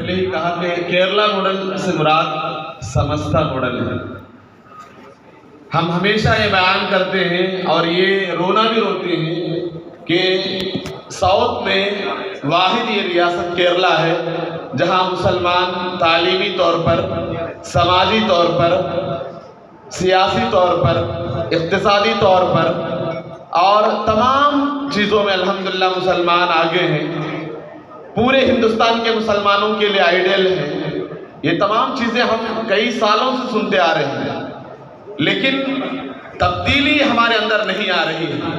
پہلے ہی کہا کہ کیرلا ماڈل سے مراد سمستہ ماڈل ہے۔ ہم ہمیشہ یہ بیان کرتے ہیں اور یہ رونا بھی روتے ہیں کہ ساؤتھ میں واحد یہ ریاست کیرلا ہے جہاں مسلمان تعلیمی طور پر، سماجی طور پر، سیاسی طور پر، اقتصادی طور پر اور تمام چیزوں میں الحمدللہ مسلمان آگے ہیں۔ پورے ہندوستان کے مسلمانوں کے لیے آئیڈیل ہے۔ یہ تمام چیزیں ہم کئی سالوں سے سنتے آ رہے ہیں، لیکن تبدیلی ہمارے اندر نہیں آ رہی ہے۔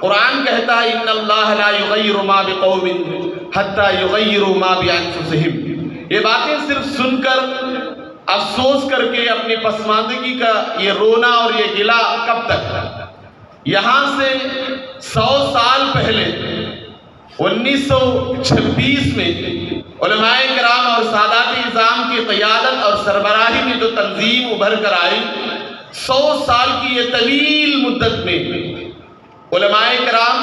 قرآن کہتا ہے ان اللہ لا یغیر ما بقوم حتی یغیروا ما بانفسہم۔ یہ باتیں صرف سن کر، افسوس کر کے، اپنی پسماندگی کا یہ رونا اور یہ گلہ کب تک؟ یہاں سے 100 سال پہلے 1926 میں علماء کرام اور سادات اعظام کی قیادت اور سربراہی میں جو تنظیم ابھر کر آئی، 100 سال کی یہ طویل مدت میں علماء کرام،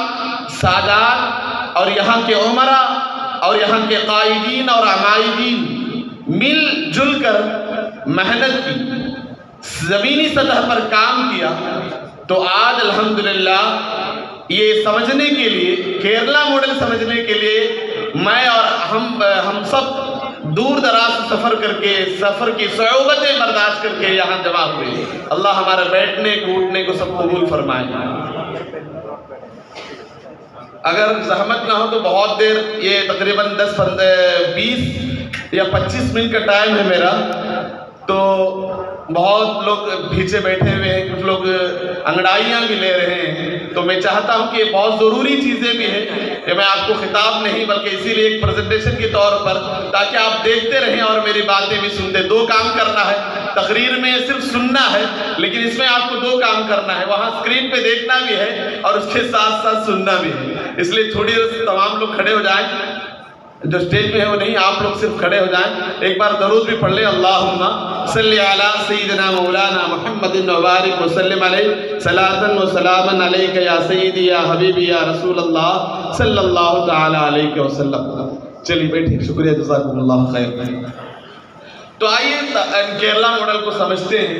سادات اور یہاں کے عمرا اور یہاں کے قائدین اور عمائدین مل جل کر محنت کی، زمینی سطح پر کام کیا، تو آج الحمدللہ یہ سمجھنے کے لیے، کیرلا ماڈل سمجھنے کے لیے میں اور ہم سب دور دراز سے سفر کر کے، سفر کی صعوبتیں برداشت کر کے یہاں جمع ہوئے۔ اللہ ہمارے بیٹھنے کو، اٹھنے کو سب قبول فرمائے۔ اگر زحمت نہ ہو تو بہت دیر، یہ تقریباً 20 یا 25 منٹ کا ٹائم ہے میرا، تو بہت لوگ پیچھے بیٹھے ہوئے ہیں، کچھ لوگ انگڑائیاں بھی لے رہے ہیں، تو میں چاہتا ہوں کہ یہ بہت ضروری چیزیں بھی ہیں کہ میں آپ کو خطاب نہیں بلکہ اسی لیے ایک پریزنٹیشن کے طور پر، تاکہ آپ دیکھتے رہیں اور میری باتیں بھی سنتے۔ 2 کام کرنا ہے تقریر میں، صرف سننا ہے، لیکن اس میں آپ کو 2 کام کرنا ہے، وہاں اسکرین پہ دیکھنا بھی ہے اور اس کے ساتھ ساتھ سننا بھی ہے۔ اس لیے تھوڑی دیر سے تمام لوگ کھڑے ہو جائیں، جو اسٹیج میں ہے وہ نہیں، آپ لوگ صرف کھڑے ہو جائیں، ایک بار درود بھی پڑھ لیں۔ اللہم صلی علی سیدنا مولانا محمد وبارک وسلم علیہ صلاۃ و سلاما علیک یا سیدی یا حبیبی یا رسول اللہ صلی اللہ تعالی علیہ وسلم۔ چلیے بیٹھیں، شکریہ، جزاکم اللہ خیر۔ تو آئیے کیرلا ماڈل کو سمجھتے ہیں۔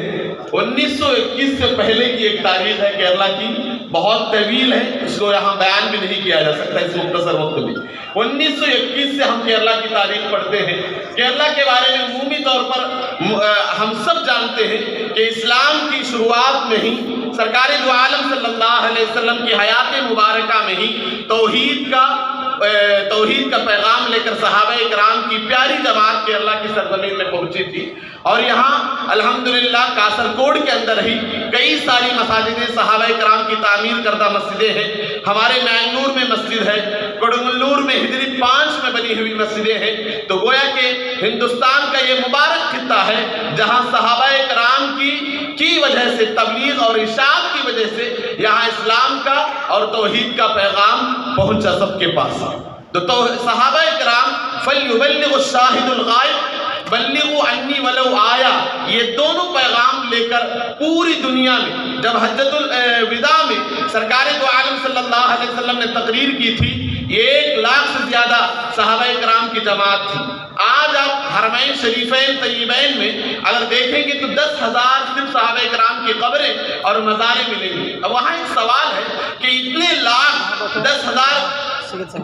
1921 سے پہلے کی ایک تاریخ ہے کیرلا کی، بہت طویل ہے، اس کو یہاں بیان بھی نہیں کیا جا سکتا اس مختصر وقت میں۔ 1921 سے ہم کیرلا کی تاریخ پڑھتے ہیں۔ کیرلا کے بارے میں عمومی طور پر ہم سب جانتے ہیں کہ اسلام کی شروعات میں ہی، سرکار دو عالم صلی اللہ علیہ وسلم کی حیات مبارکہ میں ہی توحید کا پیغام لے کر صحابہ کرام کی پیاری جماعت کیرلا کی سرزمین میں پہنچی تھی، اور یہاں الحمدللہ کاسرگوڈ کے اندر ہی کئی ساری مساجدیں، صحابہ کرام کی تعمیر کردہ مسجدیں ہیں۔ ہمارے مینگلور میں مسجد ہے، کڈنگلور میں ہجری 5 میں بنی ہوئی مسجدیں ہیں۔ تو گویا کہ ہندوستان کا یہ مبارک خطہ ہے جہاں صحابہ کرام کی وجہ سے، تبلیغ اور ارشاد کی وجہ سے یہاں اسلام کا اور توحید کا پیغام پہنچا سب کے پاس۔ تو صحابہ کرام فَلْيُبَلِّغُ الشَّاهِدُ الْغَائِبُ بَلِّغُوا عَنِّي وَلَوْ آیَةً، یہ دونوں پیغام لے کر پوری دنیا میں، جب حجۃ الوداع میں سرکار دو عالم صلی اللہ علیہ وسلم نے تقریر کی تھی، 1 لاکھ سے زیادہ صحابہ کرام کی جماعت تھی۔ آج آپ حرمین شریفین طیبین میں اگر دیکھیں گے تو 10,000 صرف صحابہ کرام کی قبریں اور مزاریں ملیں گی۔ اب وہاں ایک سوال ہے کہ اتنے لاکھ 10,000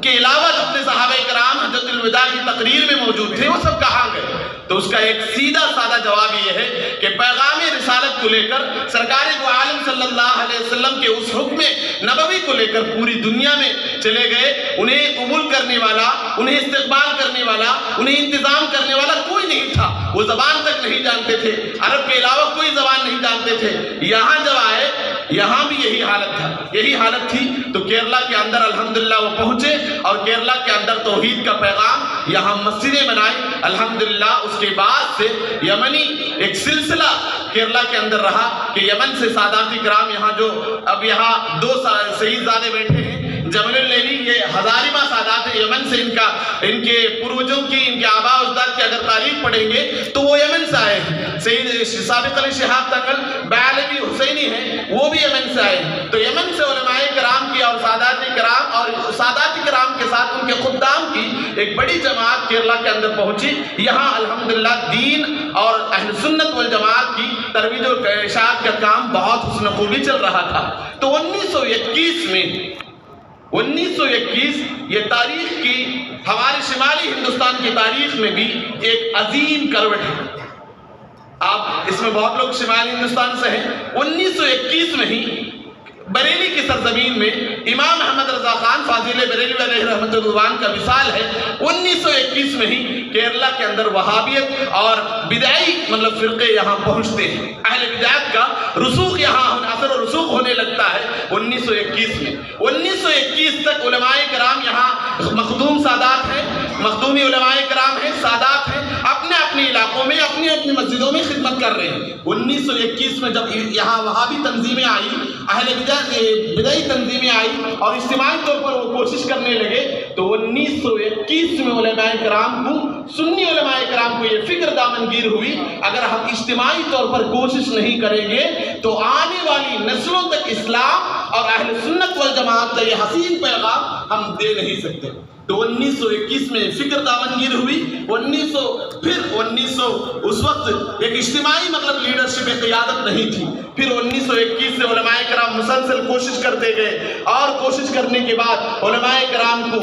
کے علاوہ جتنے صحابہ کرام حجۃ الوداع کی تقریر میں موجود تھے، وہ سب کہاں گئے؟ تو اس کا ایک سیدھا سادہ جواب یہ ہے کہ پیغام رسالت کو لے کر سرکار دو عالم صلی اللہ علیہ وسلم کے اس حکم نبوی کو لے کر پوری دنیا میں چلے گئے۔ انہیں قبول کرنے والا، انہیں استقبال کرنے والا، انہیں انتظام کرنے والا کوئی نہیں تھا۔ وہ زبان تک نہیں جانتے تھے، عرب کے علاوہ کوئی زبان نہیں جانتے تھے۔ یہاں جب آئے، یہاں بھی یہی حالت تھا، یہی حالت تھی۔ تو کیرلا کے اندر الحمدللہ وہ پہنچے اور کیرلا کے اندر توحید کا پیغام، یہاں مسجدیں بنائی الحمدللہ۔ اس کے بعد سے یمنی ایک سلسلہ کیرلا کے اندر رہا کہ یمن سے سادات کرام یہاں، جو اب یہاں 2 شہید زادے بیٹھے ہیں، جبل اللیلی، یہ ہزاریمہ سادات یمن سے، ان کے پروجوں کی، ان کے آباء و اجداد کی اگر تاریخ پڑھیں گے تو وہ یمن سے آئے ہیں۔ سید سابق علی شہاب تنگل بعلوی حسینی ہیں، وہ بھی یمن یمن سے آئے ہیں، تو یمن سے علماء کرام کی اور سادات کرام کے ساتھ ان کے خدام کی ایک بڑی جماعت کیرلا کے اندر پہنچی. یہاں الحمدللہ دین اور اہل سنت والجماعت کی ترویج و اشاعت کا کام بہت حسن خوبی چل رہا تھا. تو 1921 یہ تاریخ کی ہمارے شمالی ہندوستان کی تاریخ میں بھی ایک عظیم کروٹ ہے. آپ اس میں بہت لوگ شمالی ہندوستان سے ہیں. 1921 میں ہی بریلی کی سرزمین میں امام احمد رضا خان فاضل بریلی علیہ رحمۃ اللہ کا مثال ہے. 1921 میں ہی کیرلا کے اندر وہابیت اور بدعی فرقے یہاں پہنچتے ہیں. اہل بدعت کا رسوخ یہاں اثر و رسوخ ہونے لگتا ہے 1921 میں. 1921 تک علماء کرام یہاں مخدوم سادات ہیں، مخدومی علماء کرام ہیں، سادات ہیں، اپنے اپنے علاقوں میں اپنی اپنی مسجدوں میں خدمت کر رہے ہیں. 1921 میں جب یہاں وہابی تنظیمیں آئی، اہل بدعی تنظیمیں آئی اور اجتماعی طور پر وہ کوشش کرنے لگے، تو 1921 میں علماء کرام کو، سنی علماء کرام کو یہ فکر دامنگیر ہوئی، اگر ہم اجتماعی طور پر کوشش نہیں کریں گے تو آنے والی نسلوں تک اسلام اور اہل سنت والجماعت کا یہ حسین پیغام ہم دے نہیں سکتے. تو 1921 میں فکر دامنگیر ہوئی. 1900 اس وقت ایک اجتماعی لیڈرشپ قیادت نہیں تھی. پھر 1921 سے علماء کرام مسلسل کوشش کرتے گئے، اور کوشش کرنے کے بعد علماء کرام کو